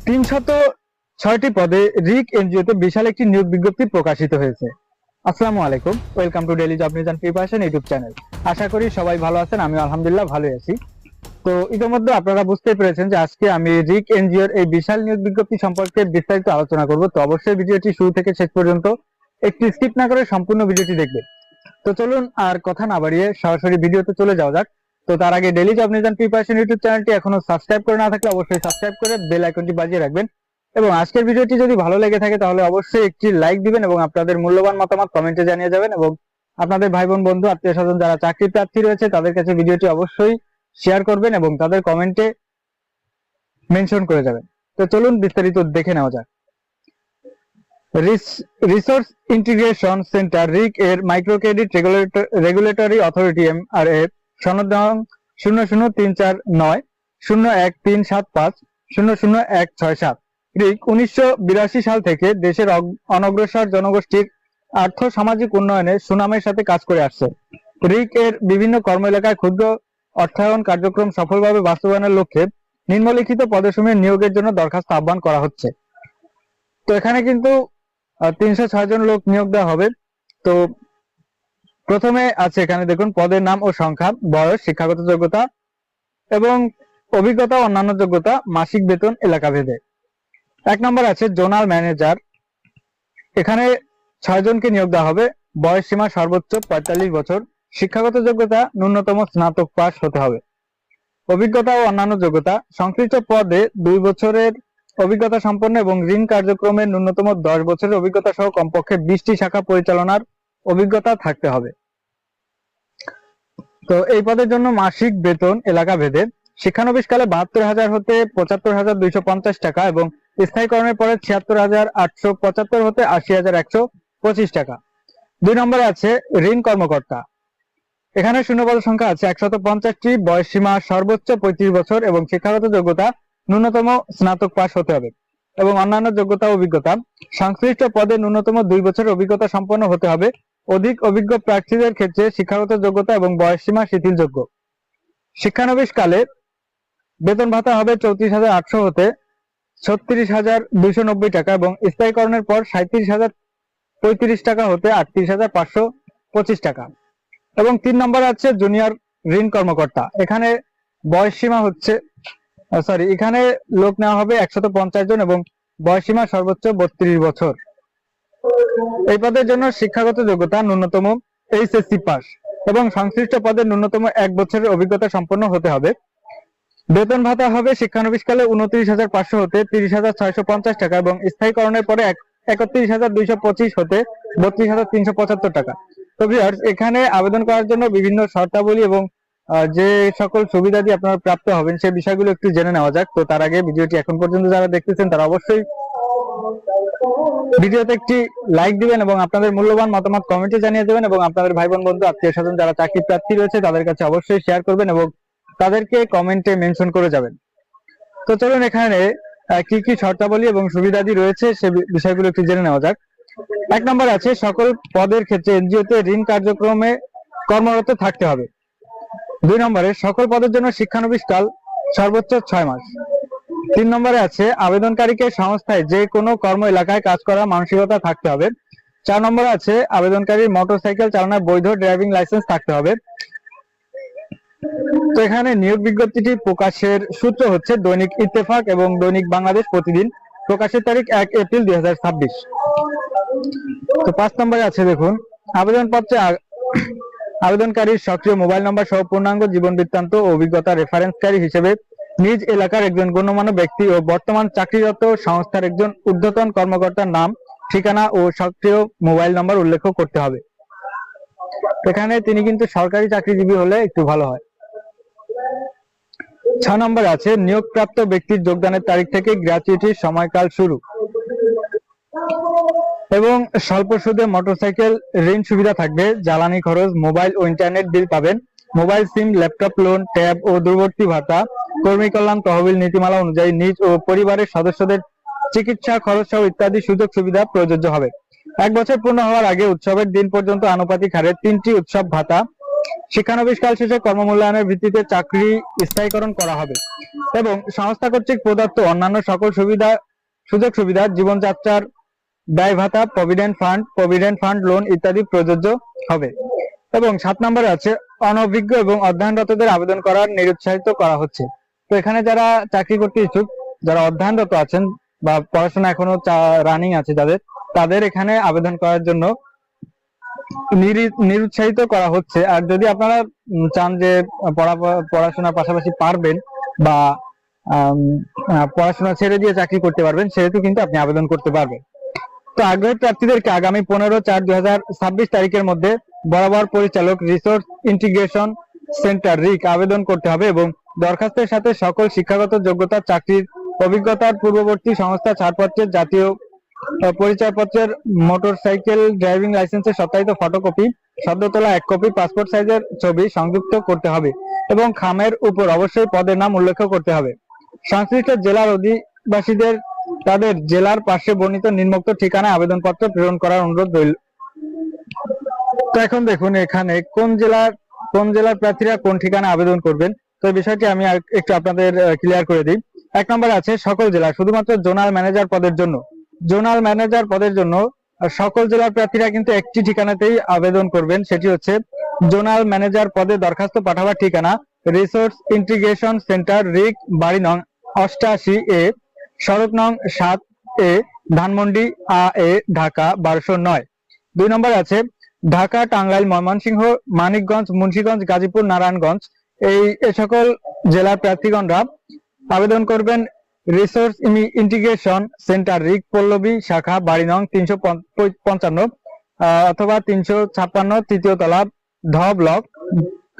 306টি পদে রিক এনজিওতে বিশাল একটি নিয়োগ বিজ্ঞপ্তি প্রকাশিত হয়েছে। আসসালামু আলাইকুম, welcome to daily job news and preparation YouTube channel. আশা করি সবাই ভালো আছেন, আমি আলহামদুলিল্লাহ ভালোই আছি। তো ইতিমধ্যে আপনারা বুঝতে পেরেছেন যে আজকে আমি রিক এনজিওর এই বিশাল নিয়োগ বিজ্ঞপ্তি সম্পর্কে বিস্তারিত আলোচনা করব। তো অবশ্যই ভিডিওটি শুরু থেকে শেষ পর্যন্ত একটি স্কিপ না করে সম্পূর্ণ ভিডিওটি দেখবেন। তো চলুন আর কথা না বাড়িয়ে সরাসরি ভিডিওতে চলে যাওয়া যাক। তো তার আগে daily job news and preparation YouTube চ্যানেলটি এখনো সাবস্ক্রাইব করে না থাকলে অবশ্যই সাবস্ক্রাইব করে বেল আইকনটি বাজিয়ে রাখবেন। এবং আজকের ভিডিওটি যদি ভালো লেগে থাকে তাহলে অবশ্যই একটি লাইক দিবেন এবং আপনাদের মূল্যবান মতামত কমেন্টে জানিয়ে যাবেন। এবং আপনাদের ভাই বোন বন্ধু আত্মীয় স্বজন যারা চাকরি প্রার্থী রয়েছে তাদের কাছে ভিডিওটি অবশ্যই শেয়ার করবেন এবং তাদের কমেন্টে মেনশন করে যাবেন। তো চলুন বিস্তারিত দেখে নেওয়া যাক। রিসোর্স ইন্টিগ্রেশন সেন্টার রিক এর micro credit regulatory authority MRA সনদ নং 003490137500167। রিক 1982 সাল থেকে দেশের অনগ্রসর জনগোষ্ঠীর আর্থ সামাজিক উন্নয়নে সুনামের সাথে কাজ করে আসছে। রিক এর বিভিন্ন কর্ম এলাকায় ক্ষুদ্র অর্থায়ন কার্যক্রম সফলভাবে বাস্তবায়নের লক্ষ্যে নিম্নলিখিত পদসমূহে নিয়োগের জন্য দরখাস্ত আহ্বান করা হচ্ছে। তো এখানে কিন্তু 306 জন লোক নিয়োগ দেওয়া হবে। তো প্রথমে আছে এখানে দেখুন পদের নাম ও সংখ্যা, বয়স, শিক্ষাগত যোগ্যতা এবং অভিজ্ঞতা, অন্যান্য যোগ্যতা, মাসিক বেতন এলাকা ভেদে। 1 নম্বর আছে জোনাল ম্যানেজার, এখানে 6 জনকে নিয়োগ দেওয়া হবে। বয়স সীমা সর্বোচ্চ 45 বছর, শিক্ষাগত যোগ্যতা ন্যূনতম স্নাতক পাস হতে হবে। অভিজ্ঞতা ও অন্যান্য যোগ্যতা, সংশ্লিষ্ট পদে 2 বছরের অভিজ্ঞতা সম্পন্ন এবং ঋণ কার্যক্রমের ন্যূনতম 10 বছরের অভিজ্ঞতা সহ কমপক্ষে 20টি শাখা পরিচালনার অভিজ্ঞতা থাকতে হবে। তো এই পদের জন্য মাসিক বেতন এলাকা ভেদে শিক্ষানবিশকালে 72,000 হতে 75,250 টাকা এবং স্থায়ীকরণের পরে 76,875 হতে 80,125 টাকা। 2 নম্বরে আছে ঋণ কর্মকর্তা, এখানে শূন্যপদ সংখ্যা আছে 150টি, বয়স সীমা সর্বোচ্চ 35 বছর এবং শিক্ষাগত যোগ্যতা ন্যূনতম স্নাতক পাস হতে হবে এবং অন্যান্য যোগ্যতা অভিজ্ঞতা, সংশ্লিষ্ট পদে ন্যূনতম 2 বছরের অভিজ্ঞতা সম্পন্ন হতে হবে। অধিক অভিজ্ঞ প্রার্থীদের ক্ষেত্রে শিক্ষাগত যোগ্যতা এবং বয়স সীমা শিথিলযোগ্য। শিক্ষানবিশকালে বেতন ভাতা হবে 34,800 হতে 36,290 টাকা এবং স্থায়ীকরণের পর 37,035 টাকা হতে 38,525 টাকা। এবং 3 নম্বর আছে জুনিয়র ঋণ কর্মকর্তা, এখানে বয়স সীমা হচ্ছে এখানে লোক নেওয়া হবে 150 জন এবং বয়স সীমা সর্বোচ্চ 32 বছর। এই পদের জন্য শিক্ষাগত যোগ্যতা ন্যূনতম এইচএসসি পাস এবং সংশ্লিষ্ট পদের ন্যূনতম 1 বছরের অভিজ্ঞতা সম্পন্ন হতে হবে। বেতন ভাতা হবে শিক্ষানবিশকালে 29,500 হতে 30,650 টাকা এবং স্থায়ীকরণের পরে 31,225 হতে 32,375 টাকা। তো ভিউয়ার্স, এখানে আবেদন করার জন্য বিভিন্ন শর্তাবলী এবং যে সকল সুবিধাদি আপনারা প্রাপ্ত হবেন সেই বিষয়গুলো একটু জেনে নেওয়া যাক। তো তার আগে ভিডিওটি এখন পর্যন্ত যারা দেখতেছেন তারা অবশ্যই ভিডিওতে একটি লাইক দিবেন এবং আপনাদের মূল্যবান মতামত কমেন্টে জানিয়ে দেবেন এবং আপনাদের ভাই বোন বন্ধু আত্মীয় স্বজন যারা চাকরি প্রার্থী রয়েছে তাদের কাছে অবশ্যই শেয়ার করবেন এবং তাদেরকে কমেন্টে মেনশন করে যাবেন। তো চলুন এখানে কি কি শর্তাবলী এবং সুবিধাদি রয়েছে সে বিষয়গুলো একটু জেনে নেওয়া যাক। 1 নম্বর আছে সকল পদের ক্ষেত্রে এনজিওতে ঋণ কার্যক্রমে কর্মরত থাকতে হবে। 2 নম্বরে সকল পদের জন্য শিক্ষানবিশকাল সর্বোচ্চ 6 মাস। 3 নম্বরে আছে আবেদনকারীকে সংস্থায় যে কোনো কর্ম এলাকায় কাজ করার মানসিকতা থাকতে হবে। 4 নম্বরে আছে আবেদনকারীর মোটরসাইকেল চালানোর বৈধ ড্রাইভিং লাইসেন্স থাকতে হবে। তো এখানে নিয়োগ বিজ্ঞপ্তিটি প্রকাশের সূত্র হচ্ছে দৈনিক ইত্তেফাক এবং দৈনিক বাংলাদেশ প্রতিদিন, প্রকাশের তারিখ 1 এপ্রিল 2026। তো 5 নম্বরে আছে দেখুন আবেদনপত্রে আবেদনকারীর সক্রিয় মোবাইল নম্বর সহ পূর্ণাঙ্গ জীবন বৃত্তান্ত ও অভিজ্ঞতা রেফারেন্সকারী হিসেবে নিজ এলাকার একজন গণ্যমান্য ব্যক্তি ও বর্তমান চাকরিরত সংস্থার একজন ঊর্ধ্বতন কর্মকর্তার নাম, ঠিকানা ও সক্রিয় মোবাইল নম্বর উল্লেখ করতে হবে। এখানে তিনি কিন্তু সরকারি চাকরিজীবী হলে একটু ভালো হয়। 6 নম্বর আছে নিয়োগপ্রাপ্ত ব্যক্তির যোগদানের তারিখ থেকে গ্র্যাচুইটির সময়কাল শুরু এবং স্বল্প সুদে মোটরসাইকেল ঋণ সুবিধা থাকবে। জ্বালানি খরচ, মোবাইল ও ইন্টারনেট বিল পাবেন। Mobile SIM, laptop loan, tab ও দূরবর্তী ভাতা, কর্মী কল্যাণ তহবিল নীতিমালা অনুযায়ী নিজ ও পরিবারের সদস্যদের চিকিৎসা খরচ সহ ইত্যাদি সুযোগ সুবিধা প্রযোজ্য হবে। 1 বছর পূর্ণ হওয়ার আগে উৎসবের দিন পর্যন্ত আনুপাতিক হারে 3টি উৎসব ভাতা শিক্ষানবিশকাল শেষে কর্মমূল্যায়নের ভিত্তিতে চাকরি স্থায়ীকরণ করা হবে এবং সংস্থা কর্তৃক প্রদত্ত অন্যান্য সকল সুযোগ সুবিধা, জীবনযাত্রার ব্যয় ভাতা, প্রভিডেন্ট ফান্ড লোন ইত্যাদি প্রযোজ্য হবে। এবং 7 নম্বরে আছে অনভিজ্ঞ এবং অধ্যয়নরতদের আবেদন করার নিরুৎসাহিত করা হচ্ছে। তো এখানে যারা চাকরি করতে ইচ্ছুক, যারা অধ্যয়নরত আছেন বা পড়াশোনা এখনো রানিং আছে তাদের এখানে আবেদন করার জন্য নিরুৎসাহিত করা হচ্ছে। আর যদি আপনারা চান যে পড়াশোনার পাশাপাশি পারবেন বা পড়াশোনা ছেড়ে দিয়ে চাকরি করতে পারবেন, সেহেতু কিন্তু আপনি আবেদন করতে পারবেন। তো আগ্রহী প্রার্থীদেরকে আগামী 15/4/2026 তারিখের মধ্যে বরাবর পরিচালক রিসোর্স ইন্টিগ্রেশন সেন্টার রিক আবেদন করতে হবে এবং দরখাস্তের সাথে সকল শিক্ষাগত যোগ্যতা, চাকরির অভিজ্ঞতার পূর্ববর্তী সংস্থা ছাড়পত্রের, জাতীয় পরিচয়পত্রের, মোটরসাইকেল ড্রাইভিং লাইসেন্সের সত্যায়িত ফটোকপি, সদ্য তোলা 1 কপি, পাসপোর্ট সাইজের ছবি সংযুক্ত করতে হবে এবং খামের উপর অবশ্যই পদের নাম উল্লেখ করতে হবে। সংশ্লিষ্ট জেলার অধিবাসীদের তাদের জেলার পাশে বর্ণিত নিম্নোক্ত ঠিকানায় আবেদনপত্র প্রেরণ করার অনুরোধ রইল। তো এখন দেখুন এখানে কোন জেলার প্রার্থীরা কোন ঠিকানায় আবেদন করবেন। তো এই বিষয়টি আমি একটু আপনাদের ক্লিয়ার করে দিই। 1 নম্বরে আছে সকল জেলা, শুধুমাত্র জোনাল ম্যানেজার পদের জন্য সকল জেলার প্রার্থীরা কিন্তু একটি ঠিকানাতেই আবেদন করবেন, সেটি হচ্ছে জোনাল ম্যানেজার পদে দরখাস্ত পাঠাবার ঠিকানা রিসোর্স ইন্টিগ্রেশন সেন্টার রিক, বাড়ি নং 88A, সড়ক নং 7A, ধানমন্ডি A, ঢাকা 1209। 2 নম্বরে আছে ঢাকা, টাঙ্গাইল, ময়মনসিংহ, মানিকগঞ্জ, মুন্সিগঞ্জ, গাজীপুর, নারায়ণগঞ্জ। এই সকল জেলার প্রার্থীগণরা আবেদন করবেন রিসোর্স ইন্টিগ্রেশন সেন্টার রিক, পল্লবী শাখা, বাড়ি নং 355 অথবা 356, তৃতীয় তলা, ধ ব্লক,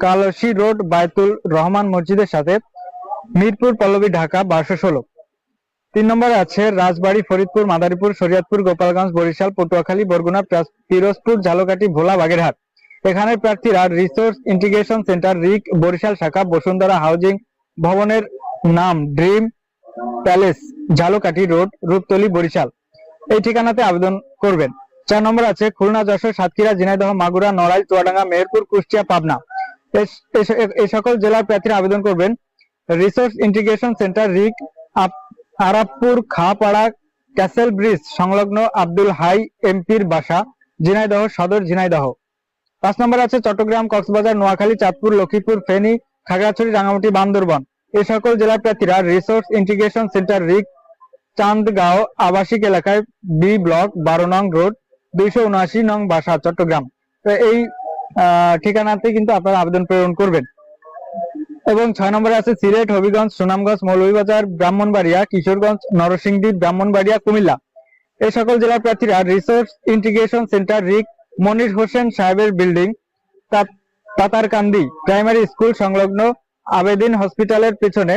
কালসি রোড, বায়তুল রহমান মসজিদের সাথে, মিরপুর, পল্লবী, ঢাকা 1216। 3 নম্বরে আছে রাজবাড়ী, ফরিদপুর, মাদারীপুর, শরীয়তপুর, গোপালগঞ্জ, বরিশাল, পটুয়াখালী, বরগুনা, পিরোজপুর, ঝালকাঠি, ভোলা, বাগেরহাট। এখানে প্রার্থীরা রিসোর্স ইন্টিগ্রেশন সেন্টার রিক, বরিশাল শাখা, বসুন্ধরা হাউজিং ভবনের নাম dream palace, Jhalokathi road, Rupatoli, Barishal, এই ঠিকানাতে আবেদন করবেন। 4 নম্বর আছে খুলনা, যশোর, সাতক্ষীরা, ঝিনাইদহ, মাগুরা, নড়াইল, চুয়াডাঙ্গা, মেহেরপুর, কুষ্টিয়া, পাবনা। এই সকল জেলার প্রার্থীরা আবেদন করবেন রিসোর্স ইন্টিগ্রেশন সেন্টার রিক, আরাপপুর, খাপাড়া, ক্যাসেল ব্রিজ সংলগ্ন আব্দুল হাই এমপির বাসা, ঝিনাইদহ সদর, ঝিনাইদহ। 5 নম্বর আছে চট্টগ্রাম, কক্সবাজার, নোয়াখালী, চাঁদপুর, লক্ষ্মীপুর, ফেনী, খাগড়াছড়ি, রাঙ্গামাটি, বান্দরবান। এই সকল জেলার প্রার্থীরা রিসোর্স ইন্টিগ্রেশন সেন্টার রিক, চান্দগাঁও আবাসিক এলাকায়, বি ব্লক, 12 নং রোড, 279 নং বাসা, চট্টগ্রাম। তো এই ঠিকানাতে কিন্তু আপনারা আবেদন প্রেরণ করবেন। এবং 6 নম্বরে আছে সিলেট, হবিগঞ্জ, সুনামগঞ্জ, মৌলভীবাজার, ব্রাহ্মণবাড়িয়া, কিশোরগঞ্জ, নরসিংদী, ব্রাহ্মণবাড়িয়া, কুমিল্লা। এই সকল জেলার প্রার্থীরা রিসোর্স ইন্টিগ্রেশন সেন্টার রিক, মনির হোসেন সাহেবের বিল্ডিং, তাতারকান্দি প্রাইমারি স্কুল সংলগ্ন আবেদিন হসপিটালের পেছনে,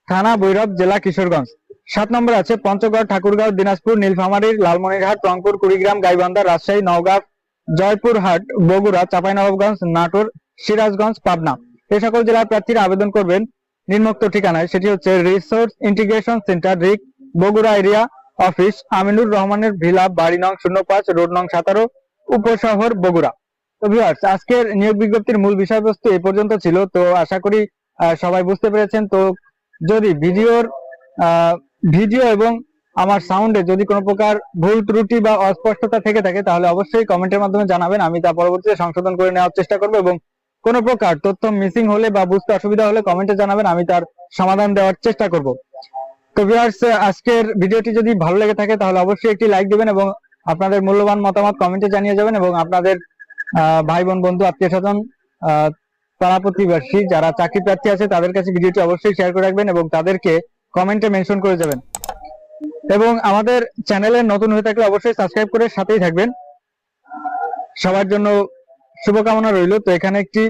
থানা ভৈরব, জেলা কিশোরগঞ্জ। 7 নম্বর আছে পঞ্চগড়, ঠাকুরগাঁও, দিনাজপুর, নীলফামারী, লালমনিরহাট, রংপুর, কুড়িগ্রাম, গাইবান্ধা, রাজশাহী, নওগাঁ, জয়পুরহাট, বগুড়া, চাঁপাইনবাবগঞ্জ, নাটোর, সিরাজগঞ্জ, পাবনা। এই সকল জেলার প্রার্থীরা আবেদন করবেন নিম্নোক্ত ঠিকানায়, সেটি হচ্ছে রিসোর্স ইন্টিগ্রেশন সেন্টার রিক, বগুড়া এরিয়া অফিস, আমিনুর রহমানের ভিলা, বাড়ি নং 05, রোড নং 17, উপশহর, বগুড়া। তো ভিউয়ার্স, আজকের নিয়োগ বিজ্ঞপ্তির মূল বিষয়বস্তু এই পর্যন্ত ছিল। তো আশা করি সবাই বুঝতে পেরেছেন। তো যদি ভিডিও এবং আমার সাউন্ডে যদি কোনো প্রকার ভুল ত্রুটি বা অস্পষ্টতা থেকে থাকে তাহলে অবশ্যই কমেন্টের মাধ্যমে জানাবেন, আমি তা পরবর্তীতে সংশোধন করে নেওয়ার চেষ্টা করব। এবং কোনো প্রকার তথ্য মিসিং হলে বা বুঝতে অসুবিধা হলে কমেন্টে জানাবেন, আমি তার সমাধান দেওয়ার চেষ্টা করব। তো ভিউয়ার্স, আজকের ভিডিওটি যদি ভালো লেগে থাকে তাহলে অবশ্যই একটি লাইক দিবেন এবং আপনাদের মূল্যবান মতামত কমেন্টে জানিয়ে যাবেন। এবং আপনাদের ভাই বোন, বন্ধু, আত্মীয় স্বজন, পাড়া প্রতিবেশী যারা চাকরি প্রার্থী আছে তাদের কাছে ভিডিওটি অবশ্যই শেয়ার করে রাখবেন এবং তাদেরকে কমেন্টে মেনশন করে যাবেন। এবং আমাদের চ্যানেলে নতুন হয়ে থাকলে অবশ্যই সাবস্ক্রাইব করে সাথেই থাকবেন। সবার জন্য শুভকামনা রইল। তো এখানে একটি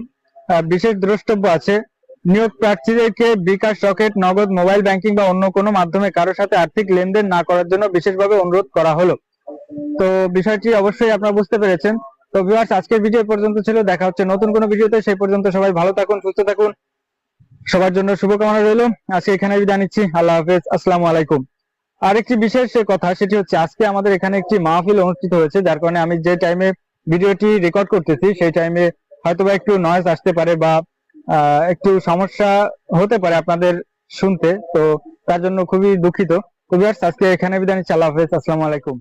বিশেষ দ্রষ্টব্য আছে, নিয়োগ প্রার্থীদেরকে বিকাশ, রকেট, নগদ, মোবাইল ব্যাংকিং বা অন্য কোনো মাধ্যমে কারোর সাথে আর্থিক লেনদেন না করার জন্য বিশেষভাবে অনুরোধ করা হলো। তো বিষয়টি অবশ্যই আপনারা বুঝতে পেরেছেন। তো ভিউয়ার্স, আজকের ভিডিও পর্যন্ত ছিল। দেখা হচ্ছে নতুন কোনো ভিডিওতে। সেই পর্যন্ত সবাই ভালো থাকুন, সুস্থ থাকুন। সবার জন্য শুভকামনা রইল। আজকে এখানে বিদায় নিচ্ছি। আল্লাহ হাফেজ, আসসালামু আলাইকুম। আরেকটি বিশেষ কথা, সেটি হচ্ছে আজকে আমাদের এখানে একটি মাহফিল অনুষ্ঠিত হয়েছে, যার কারণে আমি যে টাইমে ভিডিওটি রেকর্ড করতেছি সেই টাইমে হয়তোবা একটু নয়েজ আসতে পারে বা একটু সমস্যা হতে পারে আপনাদের শুনতে, তো তার জন্য খুবই দুঃখিত। তো ভিউয়ার্স, আজকে এখানে বিদায় নিচ্ছি। আল্লাহ হাফেজ, আসসালামু আলাইকুম।